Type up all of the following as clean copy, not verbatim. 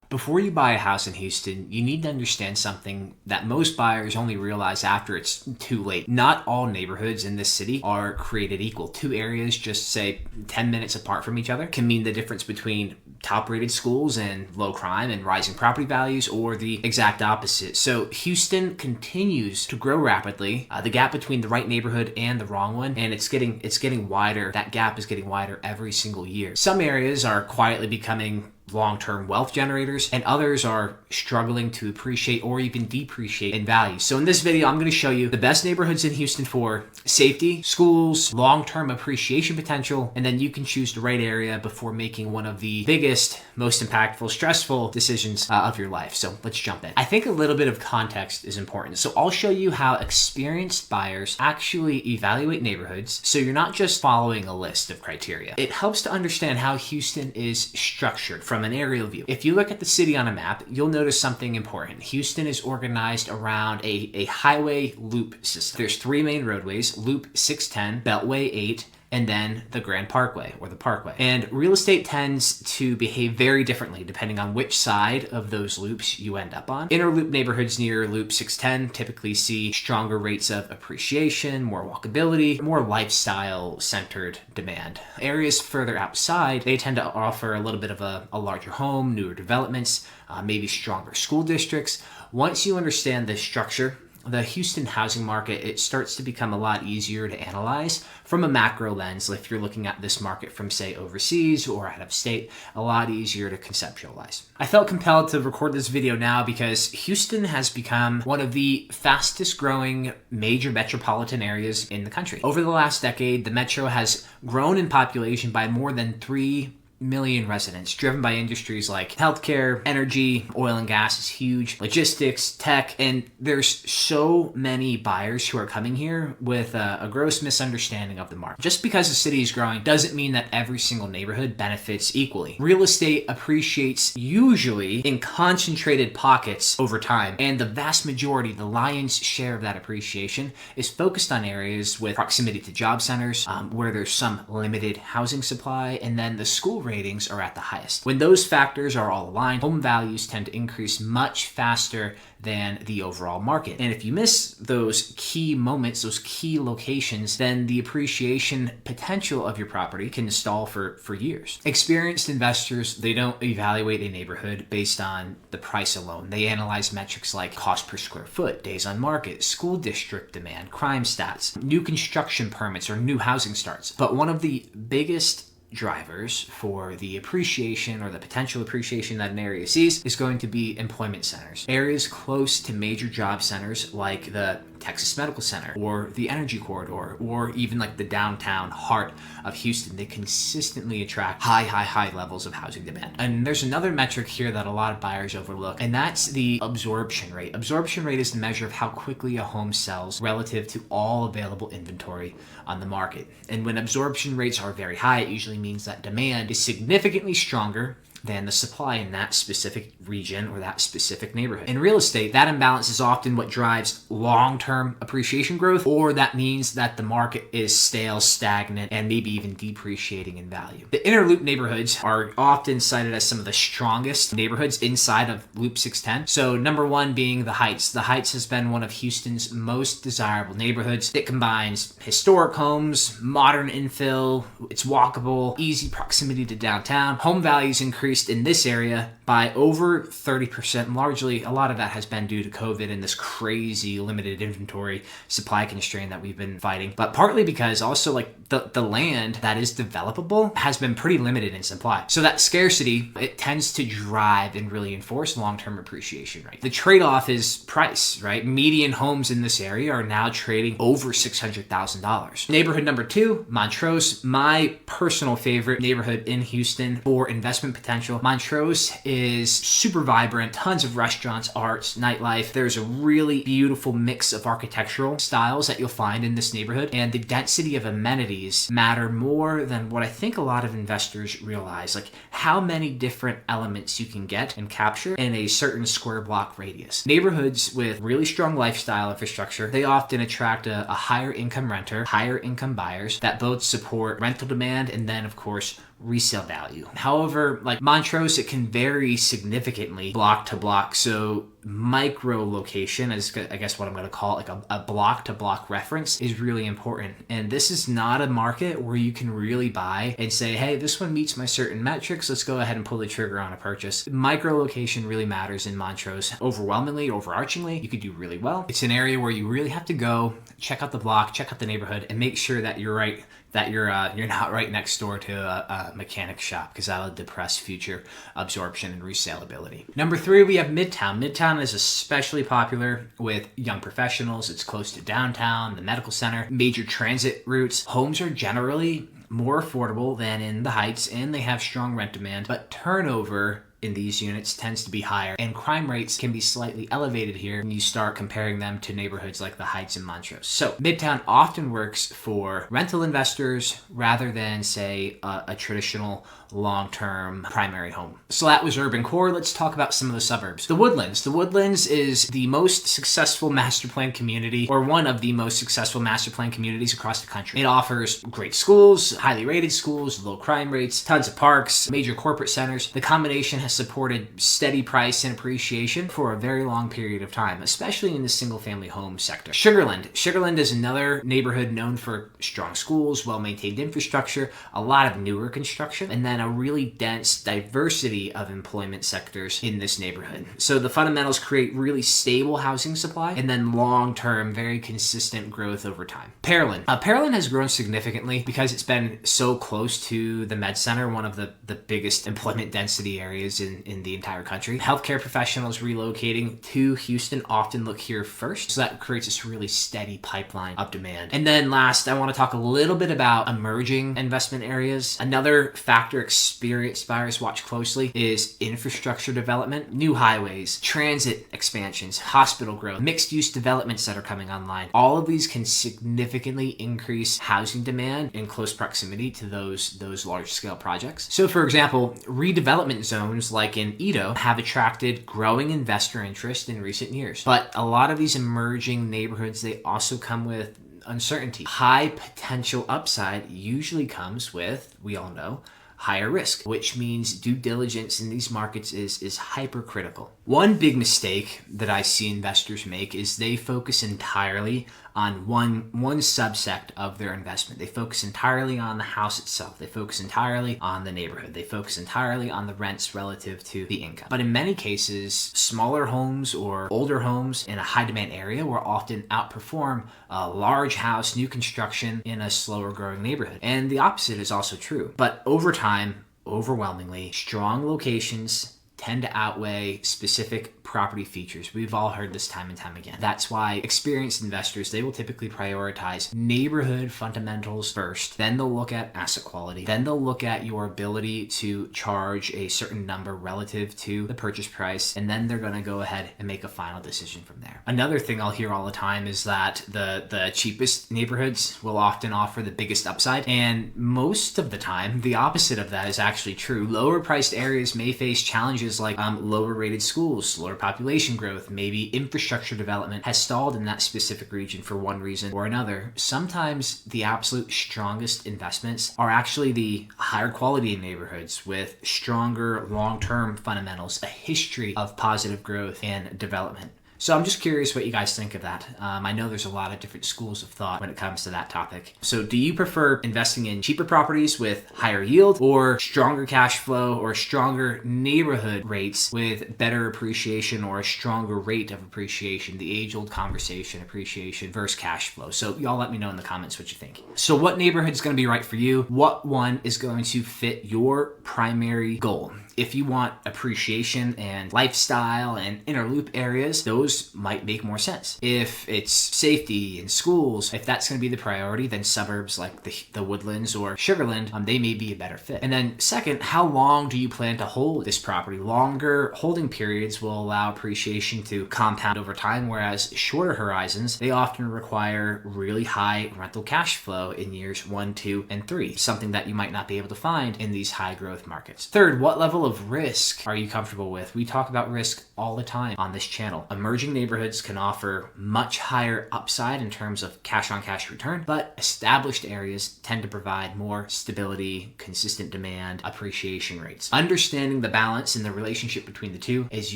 Before you buy a house in Houston, you need to understand something that most buyers only realize after it's too late. Not all neighborhoods in this city are created equal. Two areas just say 10 minutes apart from each other can mean the difference between top-rated schools and low crime and rising property values, or the exact opposite. So Houston continues to grow rapidly. The gap between the right neighborhood and the wrong one, and it's getting wider. That gap is getting wider every single year. Some areas are quietly becoming long-term wealth generators, and others are struggling to appreciate or even depreciate in value. So in this video, I'm going to show you the best neighborhoods in Houston for safety, schools, long-term appreciation potential, and then you can choose the right area before making one of the biggest, most impactful, stressful decisions of your life. So let's jump in. I think a little bit of context is important. So I'll show you how experienced buyers actually evaluate neighborhoods, so you're not just following a list of criteria. It helps to understand how Houston is structured from an aerial view. If you look at the city on a map, you'll notice something important. Houston is organized around a highway loop system. There's three main roadways: Loop 610, Beltway 8, and then the Grand Parkway, or the Parkway. And real estate tends to behave very differently depending on which side of those loops you end up on. Inner loop neighborhoods near Loop 610 typically see stronger rates of appreciation, more walkability, more lifestyle-centered demand. Areas further outside, they tend to offer a little bit of a larger home, newer developments, maybe stronger school districts. Once you understand this structure, the Houston housing market, it starts to become a lot easier to analyze from a macro lens. If you're looking at this market from, say, overseas or out of state, a lot easier to conceptualize. I felt compelled to record this video now because Houston has become one of the fastest growing major metropolitan areas in the country. Over the last decade, the metro has grown in population by more than 3 million residents, driven by industries like healthcare, energy, oil and gas is huge, logistics, tech, and there's so many buyers who are coming here with a gross misunderstanding of the market. Just because the city is growing doesn't mean that every single neighborhood benefits equally. Real estate appreciates usually in concentrated pockets over time, and the vast majority, the lion's share of that appreciation is focused on areas with proximity to job centers, where there's some limited housing supply, and then the school ratings are at the highest. When those factors are all aligned, home values tend to increase much faster than the overall market. And if you miss those key moments, those key locations, then the appreciation potential of your property can stall for years. Experienced investors, they don't evaluate a neighborhood based on the price alone. They analyze metrics like cost per square foot, days on market, school district demand, crime stats, new construction permits, or new housing starts. But one of the biggest drivers for the appreciation or the potential appreciation that an area sees is going to be employment centers. Areas close to major job centers like the Texas Medical Center or the Energy Corridor, or even like the downtown heart of Houston, they consistently attract high levels of housing demand. And there's another metric here that a lot of buyers overlook, and that's the absorption rate. Absorption rate is the measure of how quickly a home sells relative to all available inventory on the market. And when absorption rates are very high, it usually means that demand is significantly stronger than the supply in that specific region or that specific neighborhood. In real estate, that imbalance is often what drives long-term appreciation growth, or that means that the market is stale, stagnant, and maybe even depreciating in value. The inner loop neighborhoods are often cited as some of the strongest neighborhoods inside of Loop 610. So number one being the Heights. The Heights has been one of Houston's most desirable neighborhoods. It combines historic homes, modern infill, it's walkable, easy proximity to downtown. Home values increased in this area by over 30%. Largely, a lot of that has been due to COVID and this crazy limited inventory supply constraint that we've been fighting. But partly because also like the land that is developable has been pretty limited in supply. So that scarcity, it tends to drive and really enforce long-term appreciation, right? The trade-off is price, right? Median homes in this area are now trading over $600,000. Neighborhood number two, Montrose, my personal favorite neighborhood in Houston for investment potential. Montrose is super vibrant, tons of restaurants, arts, nightlife. There's a really beautiful mix of architectural styles that you'll find in this neighborhood, and the density of amenities matter more than what I think a lot of investors realize, like how many different elements you can get and capture in a certain square block radius. Neighborhoods with really strong lifestyle infrastructure, they often attract a higher income renter, higher income buyers that both support rental demand and then of course resale value. However, like Montrose, it can vary significantly block to block. So micro location is, I guess, what I'm going to call like a block to block reference is really important. And this is not a market where you can really buy and say, hey, this one meets my certain metrics, let's go ahead and pull the trigger on a purchase. Micro location really matters in Montrose. Overwhelmingly, overarchingly, you could do really well. It's an area where you really have to go check out the block, check out the neighborhood, and make sure that you're right, that you're not right next door to a mechanic shop, because that'll depress future absorption and resaleability. Number 3, we have Midtown. Midtown is especially popular with young professionals. It's close to downtown, the medical center, major transit routes. Homes are generally more affordable than in the Heights, and they have strong rent demand, but turnover in these units tends to be higher, and crime rates can be slightly elevated here when you start comparing them to neighborhoods like the Heights and Montrose. So Midtown often works for rental investors rather than, say, a traditional long-term primary home. So that was urban core. Let's talk about some of the suburbs. The Woodlands. The Woodlands is the most successful master plan community, or one of the most successful master plan communities across the country. It offers great schools, highly rated schools, low crime rates, tons of parks, major corporate centers. The combination has supported steady price and appreciation for a very long period of time, especially in the single-family home sector. Sugarland. Sugarland is another neighborhood known for strong schools, well-maintained infrastructure, a lot of newer construction, and then a really dense diversity of employment sectors in this neighborhood. So the fundamentals create really stable housing supply and then long-term, very consistent growth over time. Pearland. Pearland has grown significantly because it's been so close to the med center, one of the biggest employment density areas in the entire country. Healthcare professionals relocating to Houston often look here first, so that creates this really steady pipeline of demand. And then last, I want to talk a little bit about emerging investment areas. Another factor experienced buyers watch closely is infrastructure development, new highways, transit expansions, hospital growth, mixed-use developments that are coming online. All of these can significantly increase housing demand in close proximity to those large-scale projects. So, for example, redevelopment zones like in Edo have attracted growing investor interest in recent years. But a lot of these emerging neighborhoods, they also come with uncertainty. High potential upside usually comes with, we all know, higher risk, which means due diligence in these markets is hypercritical. One big mistake that I see investors make is they focus entirely on one subsect of their investment. They focus entirely on the house itself. They focus entirely on the neighborhood. They focus entirely on the rents relative to the income. But in many cases, smaller homes or older homes in a high demand area will often outperform a large house, new construction in a slower growing neighborhood. And the opposite is also true. But over time, overwhelmingly, strong locations tend to outweigh specific property features. We've all heard this time and time again. That's why experienced investors, they will typically prioritize neighborhood fundamentals first. Then they'll look at asset quality. Then they'll look at your ability to charge a certain number relative to the purchase price. And then they're going to go ahead and make a final decision from there. Another thing I'll hear all the time is that the cheapest neighborhoods will often offer the biggest upside. And most of the time, the opposite of that is actually true. Lower priced areas may face challenges like lower rated schools, lower population growth, maybe infrastructure development has stalled in that specific region for one reason or another. Sometimes the absolute strongest investments are actually the higher quality neighborhoods with stronger long-term fundamentals, a history of positive growth and development. So I'm just curious what you guys think of that. I know there's a lot of different schools of thought when it comes to that topic. So do you prefer investing in cheaper properties with higher yield, or stronger cash flow, or stronger neighborhood rates with better appreciation or a stronger rate of appreciation? The age-old conversation, appreciation versus cash flow. So y'all let me know in the comments what you think. So what neighborhood is going to be right for you? What one is going to fit your primary goal? If you want appreciation and lifestyle and inner loop areas, those might make more sense. If it's safety and schools, if that's going to be the priority, then suburbs like the Woodlands or Sugarland, they may be a better fit. And then second, how long do you plan to hold this property? Longer holding periods will allow appreciation to compound over time, whereas shorter horizons, they often require really high rental cash flow in years 1, 2, and 3, something that you might not be able to find in these high growth markets. Third, what level of risk are you comfortable with? We talk about risk all the time on this channel. Emerging neighborhoods can offer much higher upside in terms of cash on cash return, but established areas tend to provide more stability, consistent demand, appreciation rates. Understanding the balance and the relationship between the two is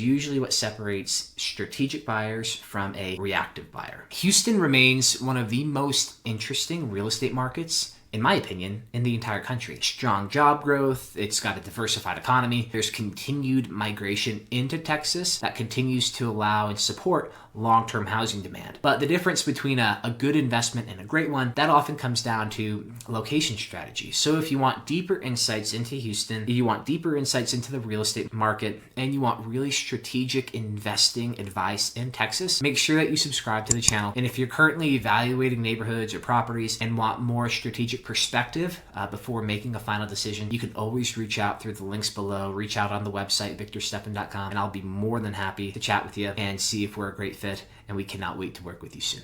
usually what separates strategic buyers from a reactive buyer. Houston remains one of the most interesting real estate markets, in my opinion, in the entire country. Strong job growth, it's got a diversified economy, there's continued migration into Texas that continues to allow and support long-term housing demand. But the difference between a good investment and a great one, that often comes down to location strategy. So if you want deeper insights into Houston, you want deeper insights into the real estate market, and you want really strategic investing advice in Texas, make sure that you subscribe to the channel. And if you're currently evaluating neighborhoods or properties and want more strategic perspective before making a final decision, you can always reach out through the links below, reach out on the website, victorsteffen.com, and I'll be more than happy to chat with you and see if we're a great fit, and we cannot wait to work with you soon.